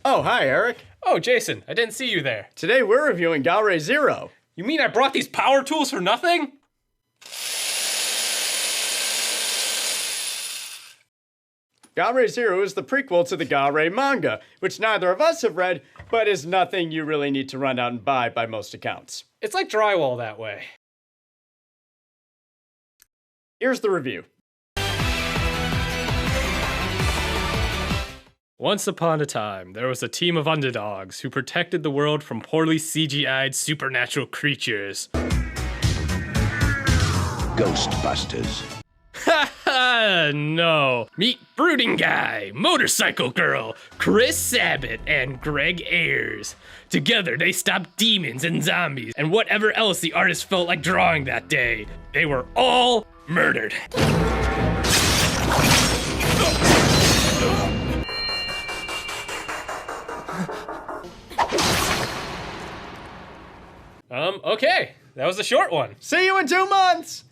Oh, hi, Eric. Oh, Jason, I didn't see you there. Today we're reviewing Ga-Rei-Zero. You mean I brought these power tools for nothing? Ga-Rei-Zero is the prequel to the Ga-Rei manga, which neither of us have read, but is nothing you really need to run out and buy by most accounts. It's like drywall that way. Here's the review. Once upon a time, there was a team of underdogs who protected the world from poorly CGI'd supernatural creatures. Ghostbusters. Ha ha! No. Meet Brooding Guy, Motorcycle Girl, Chris Sabat, and Greg Ayers. Together, they stopped demons and zombies and whatever else the artist felt like drawing that day. They were all murdered. Okay. That was a short one. See you in 2 months!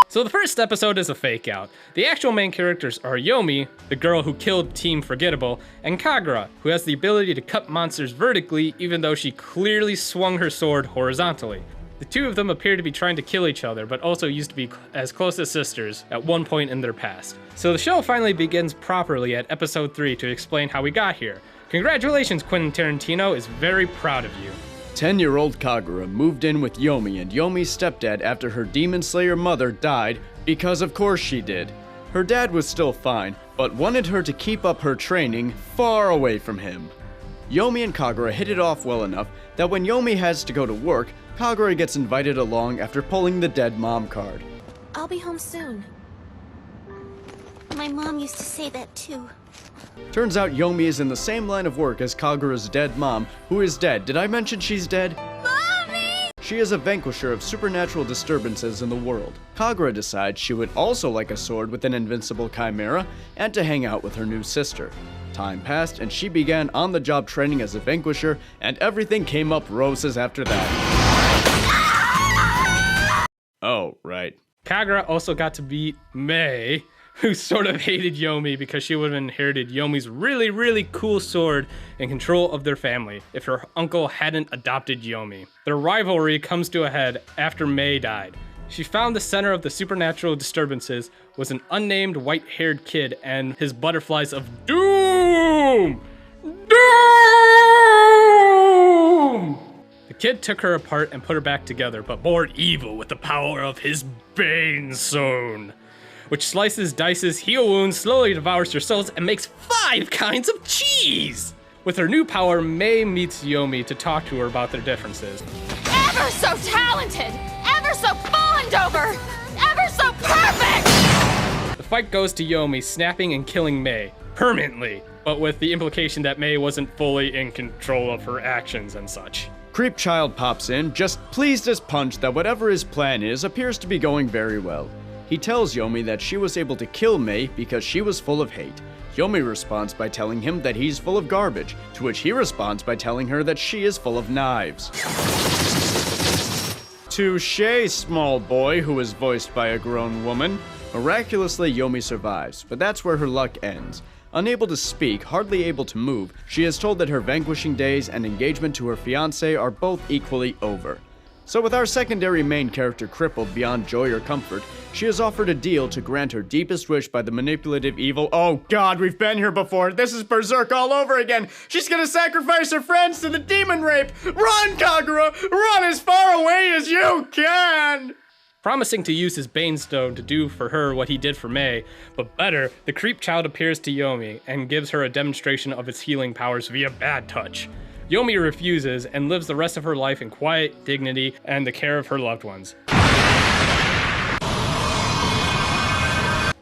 So the first episode is a fake out. The actual main characters are Yomi, the girl who killed Team Forgettable, and Kagura, who has the ability to cut monsters vertically even though she clearly swung her sword horizontally. The two of them appear to be trying to kill each other, but also used to be as close as sisters at one point in their past. So the show finally begins properly at episode 3 to explain how we got here. Congratulations, Quentin Tarantino is very proud of you. 10-year-old Kagura moved in with Yomi and Yomi's stepdad after her demon slayer mother died, because of course she did. Her dad was still fine, but wanted her to keep up her training far away from him. Yomi and Kagura hit it off well enough that when Yomi has to go to work, Kagura gets invited along after pulling the dead mom card. I'll be home soon. My mom used to say that too. Turns out Yomi is in the same line of work as Kagura's dead mom, who is dead. Did I mention she's dead? Mommy! She is a vanquisher of supernatural disturbances in the world. Kagura decides she would also like a sword with an invincible chimera and to hang out with her new sister. Time passed and she began on-the-job training as a vanquisher, and everything came up roses after that. Oh, right. Kagura also got to meet Mei, who sort of hated Yomi because she would have inherited Yomi's really, really cool sword and control of their family if her uncle hadn't adopted Yomi. Their rivalry comes to a head after Mei died. She found the center of the supernatural disturbances was an unnamed white-haired kid and his butterflies of doom! Doom! The kid took her apart and put her back together, but more evil with the power of his Bane Zone, which slices, dices, heal wounds, slowly devours your souls, and makes 5 kinds of cheese! With her new power, Mei meets Yomi to talk to her about their differences. Ever so talented! Ever so fawned over! Ever so perfect! The fight goes to Yomi snapping and killing Mei, permanently, but with the implication that Mei wasn't fully in control of her actions and such. Creep Child pops in, just pleased as punch that whatever his plan is appears to be going very well. He tells Yomi that she was able to kill Mei because she was full of hate. Yomi responds by telling him that he's full of garbage, to which he responds by telling her that she is full of knives. Touché, small boy, who is voiced by a grown woman. Miraculously, Yomi survives, but that's where her luck ends. Unable to speak, hardly able to move, she is told that her vanquishing days and engagement to her fiancé are both equally over. So with our secondary main character crippled beyond joy or comfort, she is offered a deal to grant her deepest wish by the manipulative evil— oh god, we've been here before, this is Berserk all over again! She's gonna sacrifice her friends to the demon rape! Run, Kagura! Run as far away as you can! Promising to use his Bane Stone to do for her what he did for Mei, but better, the Creep Child appears to Yomi and gives her a demonstration of its healing powers via bad touch. Yomi refuses and lives the rest of her life in quiet dignity and the care of her loved ones.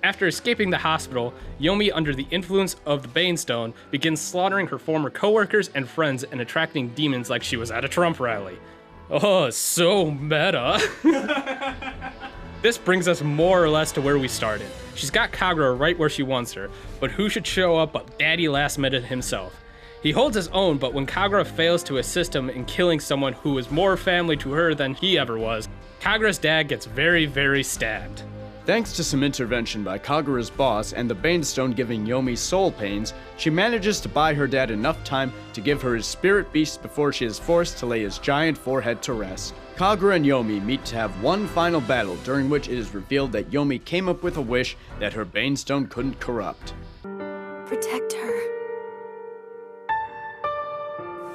After escaping the hospital, Yomi, under the influence of the Bane Stone, begins slaughtering her former coworkers and friends and attracting demons like she was at a Trump rally. Oh, so meta. This brings us more or less to where we started. She's got Kagura right where she wants her, but who should show up but Daddy Last Minute himself? He holds his own, but when Kagura fails to assist him in killing someone who is more family to her than he ever was, Kagura's dad gets very, very stabbed. Thanks to some intervention by Kagura's boss and the Banestone giving Yomi soul pains, she manages to buy her dad enough time to give her his spirit beast before she is forced to lay his giant forehead to rest. Kagura and Yomi meet to have one final battle, during which it is revealed that Yomi came up with a wish that her Banestone couldn't corrupt. Protect her.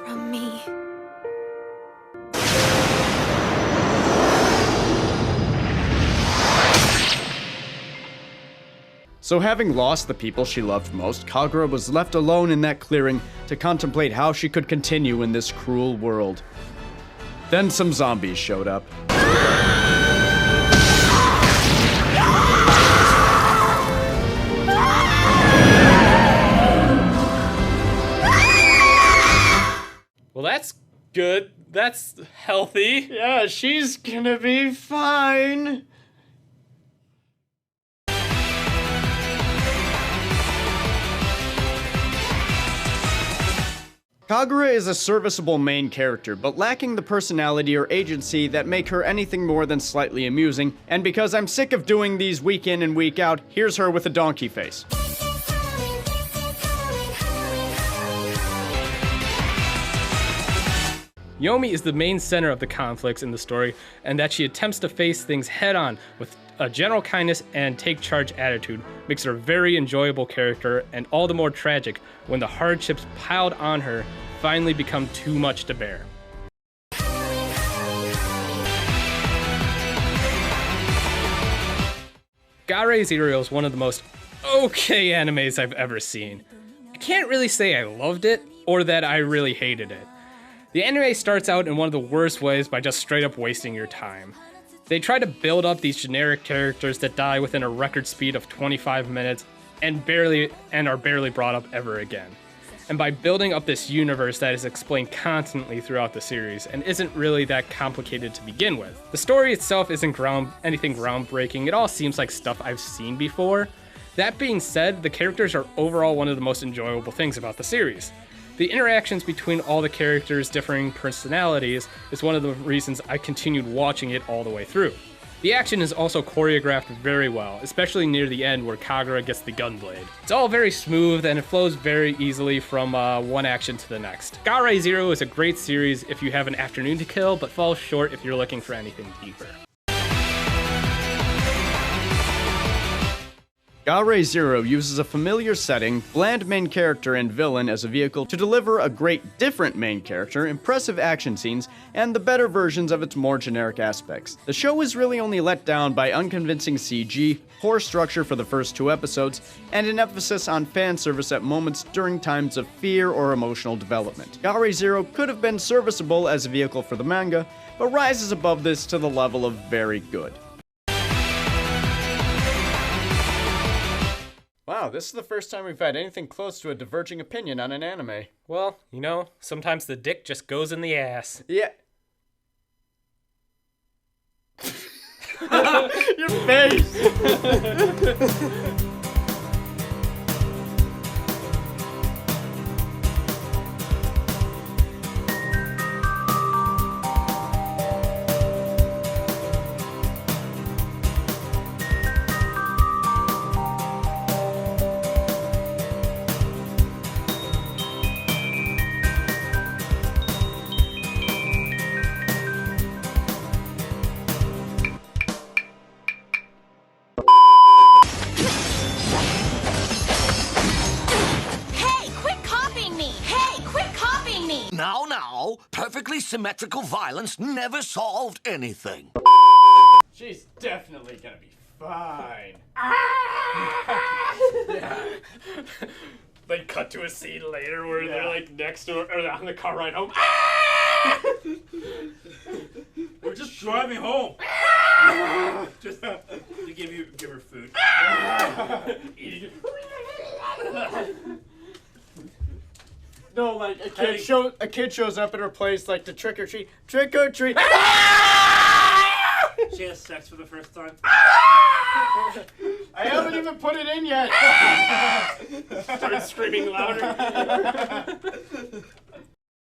From me. So having lost the people she loved most, Kagura was left alone in that clearing to contemplate how she could continue in this cruel world. Then some zombies showed up. Well, that's good. That's healthy. Yeah, she's gonna be fine. Kagura is a serviceable main character, but lacking the personality or agency that make her anything more than slightly amusing, and because I'm sick of doing these week in and week out, here's her with a donkey face. Yomi is the main center of the conflicts in the story, and that she attempts to face things head-on with a general kindness and take-charge attitude makes her a very enjoyable character, and all the more tragic when the hardships piled on her finally become too much to bear. Ga-Rei-Zero is one of the most okay animes I've ever seen. I can't really say I loved it, or that I really hated it. The anime starts out in one of the worst ways by just straight up wasting your time. They try to build up these generic characters that die within a record speed of 25 minutes and are barely brought up ever again. And by building up this universe that is explained constantly throughout the series and isn't really that complicated to begin with. The story itself isn't anything groundbreaking, it all seems like stuff I've seen before. That being said, the characters are overall one of the most enjoyable things about the series. The interactions between all the characters' differing personalities is one of the reasons I continued watching it all the way through. The action is also choreographed very well, especially near the end where Kagura gets the gunblade. It's all very smooth and it flows very easily from one action to the next. Ga-Rei-Zero is a great series if you have an afternoon to kill, but falls short if you're looking for anything deeper. Ga-Rei-Zero uses a familiar setting, bland main character and villain as a vehicle to deliver a great different main character, impressive action scenes, and the better versions of its more generic aspects. The show is really only let down by unconvincing CG, poor structure for the first 2 episodes, and an emphasis on fan service at moments during times of fear or emotional development. Ga-Rei-Zero could have been serviceable as a vehicle for the manga, but rises above this to the level of very good. Wow, this is the first time we've had anything close to a diverging opinion on an anime. Well, you know, sometimes the dick just goes in the ass. Yeah. Your face! Now, perfectly symmetrical violence never solved anything. She's definitely gonna be fine. Yeah. They cut to a scene later where they're like next to her, or on the car ride home. We're just driving home. Just to give her food. Eating it. No, like a kid shows up at her place like to trick or treat. She has sex for the first time. I haven't even put it in yet. Started screaming louder.